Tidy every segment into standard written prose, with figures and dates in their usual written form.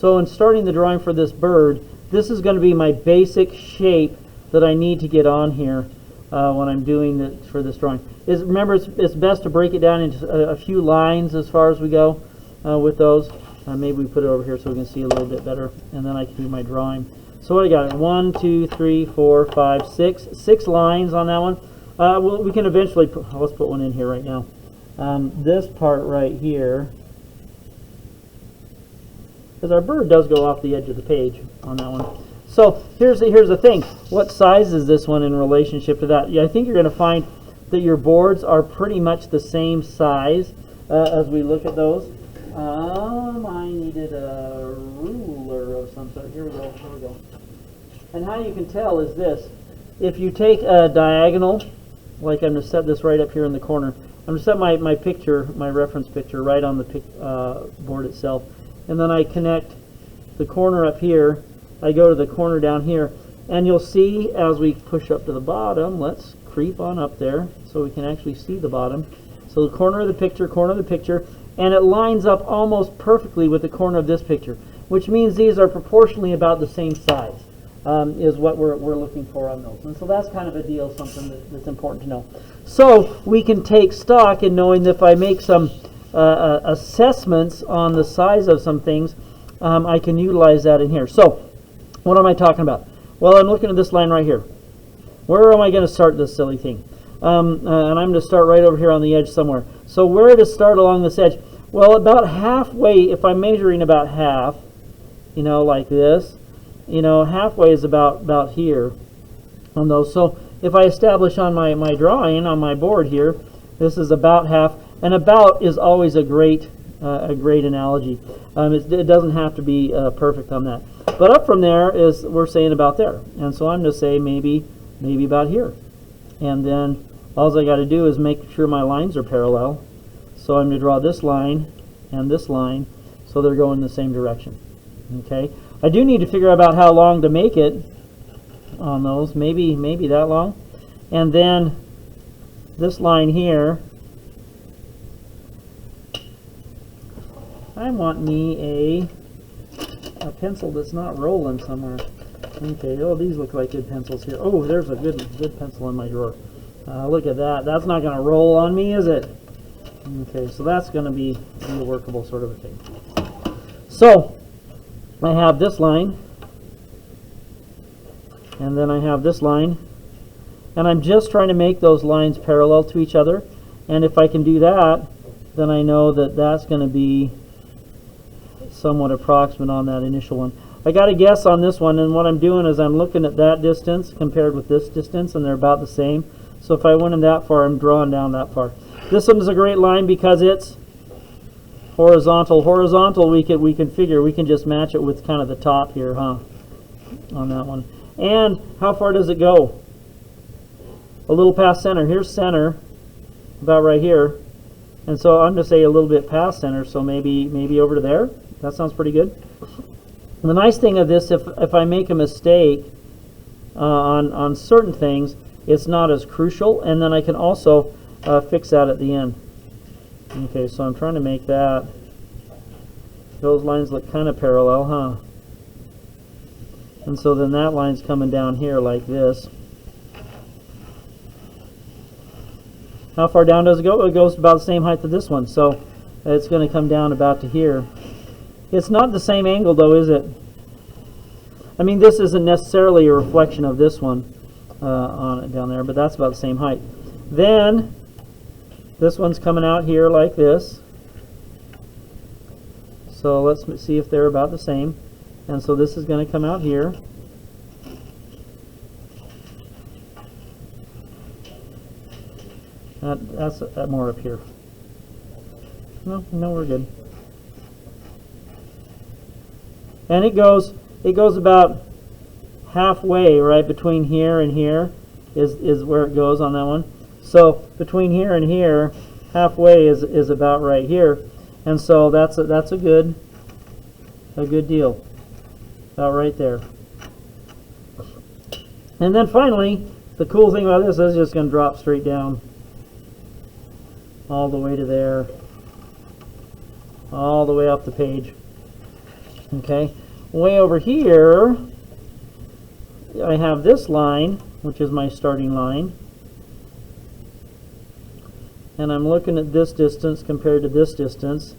So in starting the drawing for this bird, this is going to be my basic shape that I need to get on here when I'm doing it for this drawing. Remember, it's best to break it down into a few lines as far as we go with those. Maybe we put it over here so we can see a little bit better, and then I can do my drawing. So what I got? 1, 2, 3, 4, 5, 6. 6 lines on that one. We can eventually let's put one in here right now. This part right here, because our bird does go off the edge of the page on that one. So here's the thing. What size is this one in relationship to that? Yeah, I think you're going to find that your boards are pretty much the same size as we look at those. I needed a ruler of some sort. Here we go. And how you can tell is this. If you take a diagonal, like I'm going to set this right up here in the corner. I'm going to set my picture, my reference picture, right on the board itself. And then I connect the corner up here. I go to the corner down here. And you'll see as we push up to the bottom, let's creep on up there so we can actually see the bottom. So the corner of the picture, and it lines up almost perfectly with the corner of this picture, which means these are proportionally about the same size, is what we're looking for on those. And so that's kind of a deal, something that's important to know. So we can take stock in knowing that if I make some assessments on the size of some things, I can utilize that in here. So what am I talking about? Well, I'm looking at this line right here. Where am I going to start this silly thing? And I'm going to start right over here on the edge somewhere. So where to start along this edge? Well, about halfway, if I'm measuring about half, like this, halfway is about here on those. So if I establish on my drawing, on my board here, this is about half. And about is always a great analogy. It doesn't have to be perfect on that. But up from there is, we're saying about there. And so I'm going to say maybe about here. And then all I got to do is make sure my lines are parallel. So I'm going to draw this line and this line so they're going in the same direction. Okay. I do need to figure out about how long to make it on those. Maybe that long. And then this line here, I want me a pencil that's not rolling somewhere. Okay, oh, these look like good pencils here. Oh, there's a good pencil in my drawer. Look at that. That's not going to roll on me, is it? Okay, so that's going to be a workable sort of a thing. So, I have this line, and then I have this line, and I'm just trying to make those lines parallel to each other. And if I can do that, then I know that that's going to be somewhat approximate on that initial one. I got to guess on this one, and what I'm doing is I'm looking at that distance compared with this distance, and they're about the same. So if I went in that far, I'm drawing down that far. This one is a great line because it's horizontal. Horizontal, we can figure, we can just match it with kind of the top here, huh? On that one. And how far does it go? A little past center. Here's center, about right here. And so I'm going to say a little bit past center, so maybe over to there. That sounds pretty good. And the nice thing of this, if I make a mistake on certain things, it's not as crucial, and then I can also fix that at the end. Okay, so I'm trying to make that. Those lines look kind of parallel, huh? And so then that line's coming down here like this. How far down does it go? It goes about the same height as this one, so it's going to come down about to here. It's not the same angle though, is it? I mean, this isn't necessarily a reflection of this one on it down there, but that's about the same height. Then this one's coming out here like this. So let's see if they're about the same. And so this is going to come out here. That's more up here. No, we're good. And it goes about halfway, right between here and here is where it goes on that one. So between here and here, halfway is about right here, and so that's a good deal, about right there. And then finally, the cool thing about this is it's just going to drop straight down all the way to there, all the way up the page. Okay, way over here, I have this line, which is my starting line. And I'm looking at this distance compared to this distance.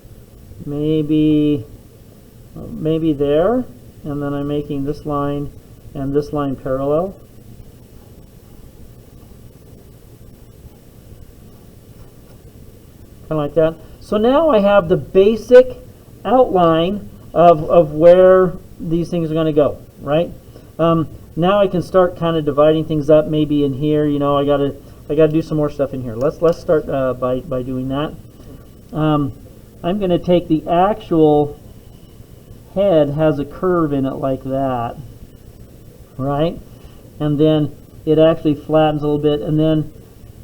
Maybe there, and then I'm making this line and this line parallel. Kind of like that. So now I have the basic outline of where these things are going to go, right? Now I can start kind of dividing things up. Maybe in here, you know, I got to do some more stuff in here. Let's start by doing that. I'm going to take the actual head has a curve in it like that, right? And then it actually flattens a little bit, and then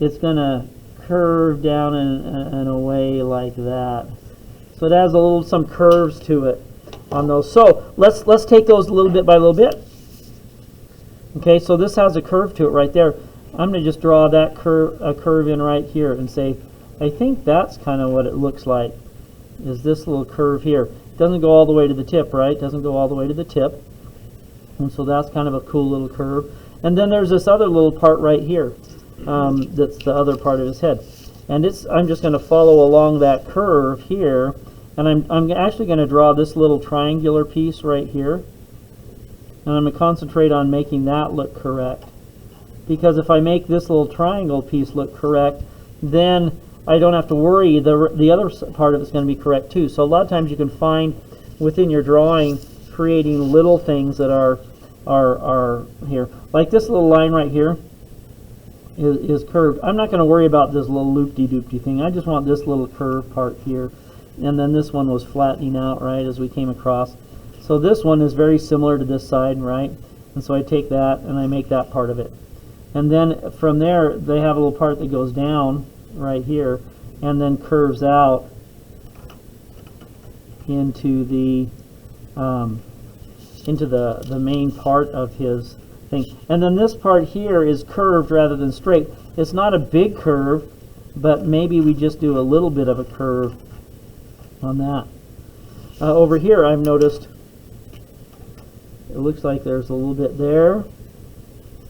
it's going to curve down and away like that. So it has some curves to it on those. So let's take those a little bit by little bit. Okay, so this has a curve to it right there. I'm going to just draw that curve in right here and say, I think that's kind of what it looks like, is this little curve here. It doesn't go all the way to the tip, right? It doesn't go all the way to the tip. And so that's kind of a cool little curve. And then there's this other little part right here. That's the other part of his head. And I'm just going to follow along that curve here. And I'm actually going to draw this little triangular piece right here. And I'm going to concentrate on making that look correct. Because if I make this little triangle piece look correct, then I don't have to worry. The other part of it's going to be correct too. So a lot of times you can find within your drawing creating little things that are here. Like this little line right here is curved. I'm not going to worry about this little loop-de-doop-de thing. I just want this little curve part here. And then this one was flattening out, right, as we came across. So this one is very similar to this side, right? And so I take that and I make that part of it. And then from there, they have a little part that goes down right here and then curves out into the main part of his thing. And then this part here is curved rather than straight. It's not a big curve, but maybe we just do a little bit of a curve on that. Over here, I've noticed it looks like there's a little bit there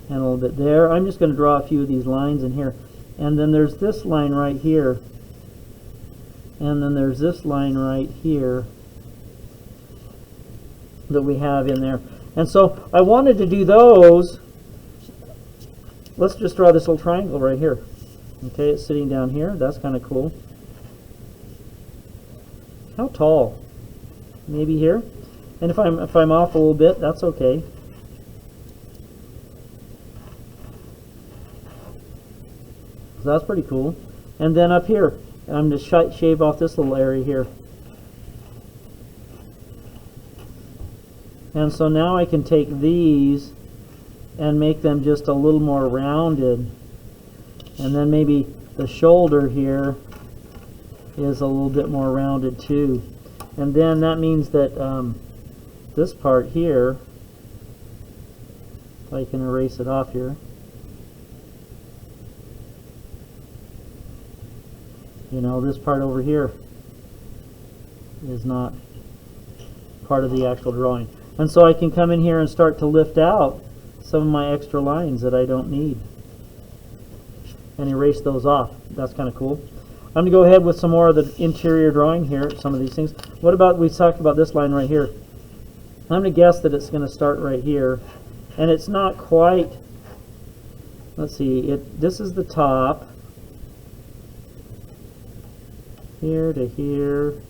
and a little bit there. I'm just going to draw a few of these lines in here. And then there's this line right here. And then there's this line right here that we have in there. And so I wanted to do those. Let's just draw this little triangle right here. Okay, it's sitting down here. That's kind of cool. How tall? Maybe here. And if I'm off a little bit, that's okay. So that's pretty cool. And then up here, I'm going to shave off this little area here. And so now I can take these and make them just a little more rounded. And then maybe the shoulder here is a little bit more rounded too. And then that means that this part here, if I can erase it off here, you know, this part over here is not part of the actual drawing. And so I can come in here and start to lift out some of my extra lines that I don't need and erase those off. That's kind of cool. I'm going to go ahead with some more of the interior drawing here, some of these things. What about, we talked about this line right here. I'm going to guess that it's going to start right here. And it's not quite, let's see, this is the top. Here to here,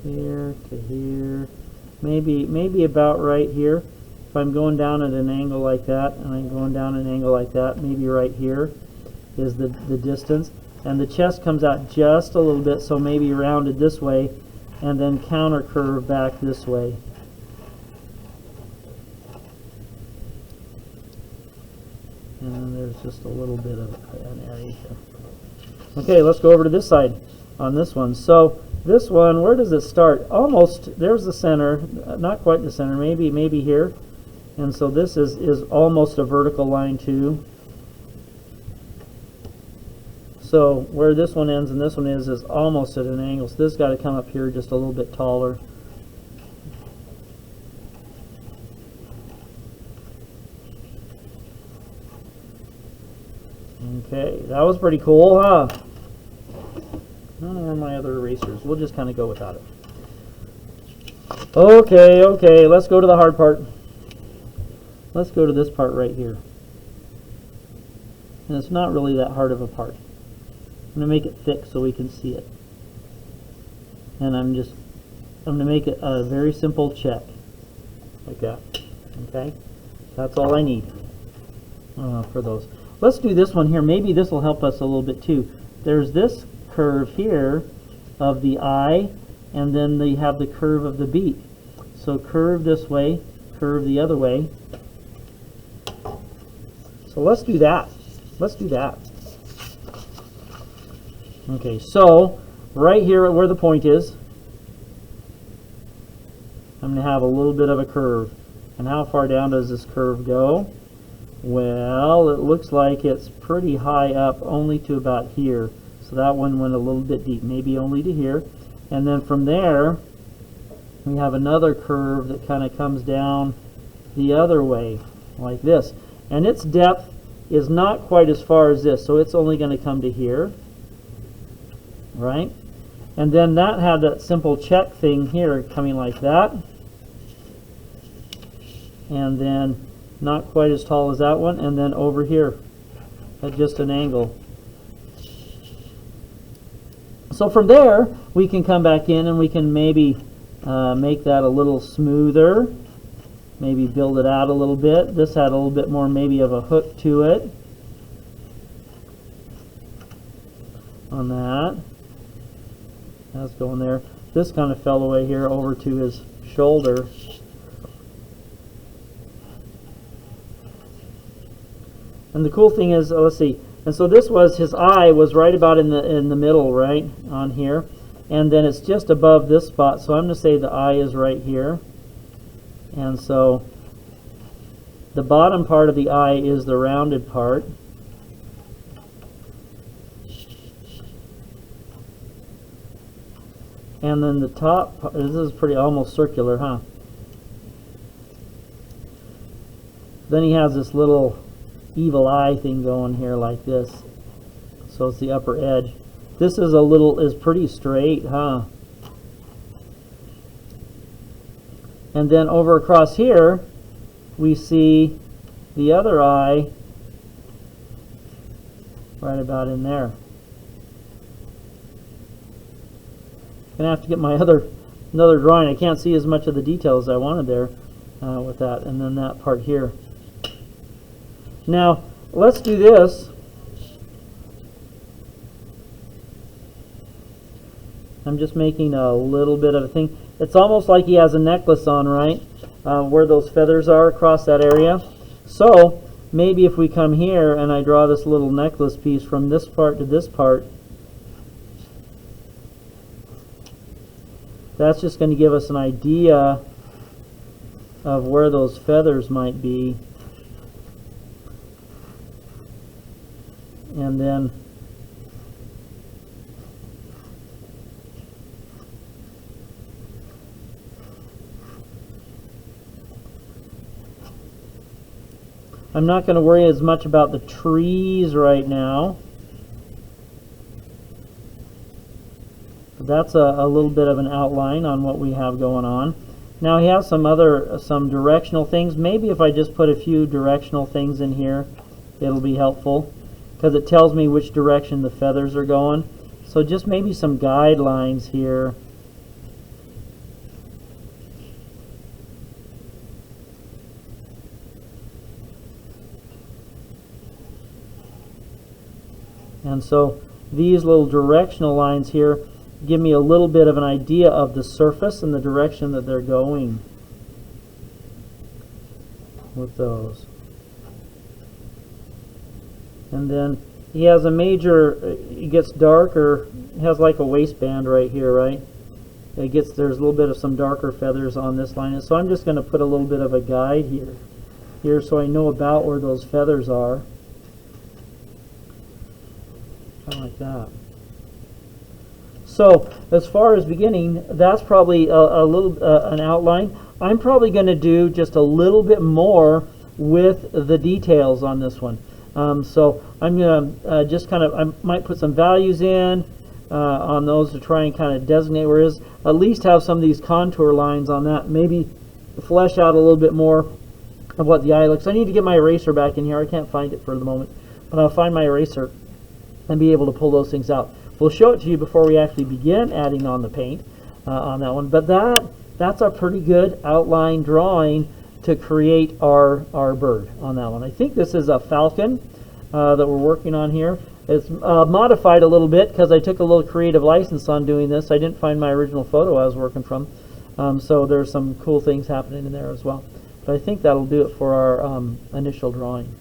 here to here. Maybe about right here. If I'm going down at an angle like that, and I'm going down an angle like that, maybe right here is the distance. And the chest comes out just a little bit, so maybe rounded this way, and then counter curve back this way. And then there's just a little bit of an area here. Okay, let's go over to this side on this one. So this one, where does it start? Almost, there's the center, not quite the center, maybe here. And so this is almost a vertical line too. So where this one ends and this one is almost at an angle. So this has got to come up here just a little bit taller. Okay, that was pretty cool, huh? I don't know where my other erasers. We'll just kind of go without it. Okay, let's go to the hard part. Let's go to this part right here. And it's not really that hard of a part. I'm going to make it thick so we can see it. And I'm going to make it a very simple check. Like that. Okay? That's all I need for those. Let's do this one here. Maybe this will help us a little bit too. There's this curve here of the eye, and then they have the curve of the beak. So curve this way, curve the other way. So let's do that. Let's do that. Okay, so right here where the point is, I'm going to have a little bit of a curve. And how far down does this curve go? Well, it looks like it's pretty high up, only to about here. So that one went a little bit deep, maybe only to here. And then from there, we have another curve that kind of comes down the other way, like this. And its depth is not quite as far as this, so it's only going to come to here, right? And then that had that simple check thing here coming like that. And then not quite as tall as that one, and then over here at just an angle. So from there, we can come back in and we can maybe make that a little smoother, maybe build it out a little bit. This had a little bit more maybe of a hook to it on that. That's going there. This kind of fell away here over to his shoulder. And the cool thing is, let's see, and so this was, his eye was right about in the middle, right, on here. And then it's just above this spot, so I'm going to say the eye is right here. And so the bottom part of the eye is the rounded part. And then the top, this is pretty almost circular, huh? Then he has this little evil eye thing going here like this. So it's the upper edge. This is pretty straight, huh? And then over across here, we see the other eye right about in there. Gonna have to get my another drawing. I can't see as much of the details I wanted there with that. And then that part here. Now, let's do this. I'm just making a little bit of a thing. It's almost like he has a necklace on, right? Where those feathers are across that area. So, maybe if we come here and I draw this little necklace piece from this part to this part, that's just going to give us an idea of where those feathers might be. And then I'm not going to worry as much about the trees right now. That's a little bit of an outline on what we have going on. Now he has some directional things. Maybe if I just put a few directional things in here, it'll be helpful, because it tells me which direction the feathers are going. So just maybe some guidelines here. And so these little directional lines here give me a little bit of an idea of the surface and the direction that they're going with those. And then he has a major, it gets darker, it has like a waistband right here, right? There's a little bit of some darker feathers on this line. And so I'm just going to put a little bit of a guide here so I know about where those feathers are. Kind of like that. So as far as beginning, that's probably a little an outline. I'm probably going to do just a little bit more with the details on this one. So I'm going to just kind of, I might put some values in on those to try and kind of designate where it is. At least have some of these contour lines on that. Maybe flesh out a little bit more of what the eye looks. I need to get my eraser back in here. I can't find it for the moment, but I'll find my eraser and be able to pull those things out. We'll show it to you before we actually begin adding on the paint on that one. But that's a pretty good outline drawing to create our bird on that one. I think this is a falcon that we're working on here. It's modified a little bit because I took a little creative license on doing this. I didn't find my original photo I was working from. So there's some cool things happening in there as well. But I think that'll do it for our initial drawing.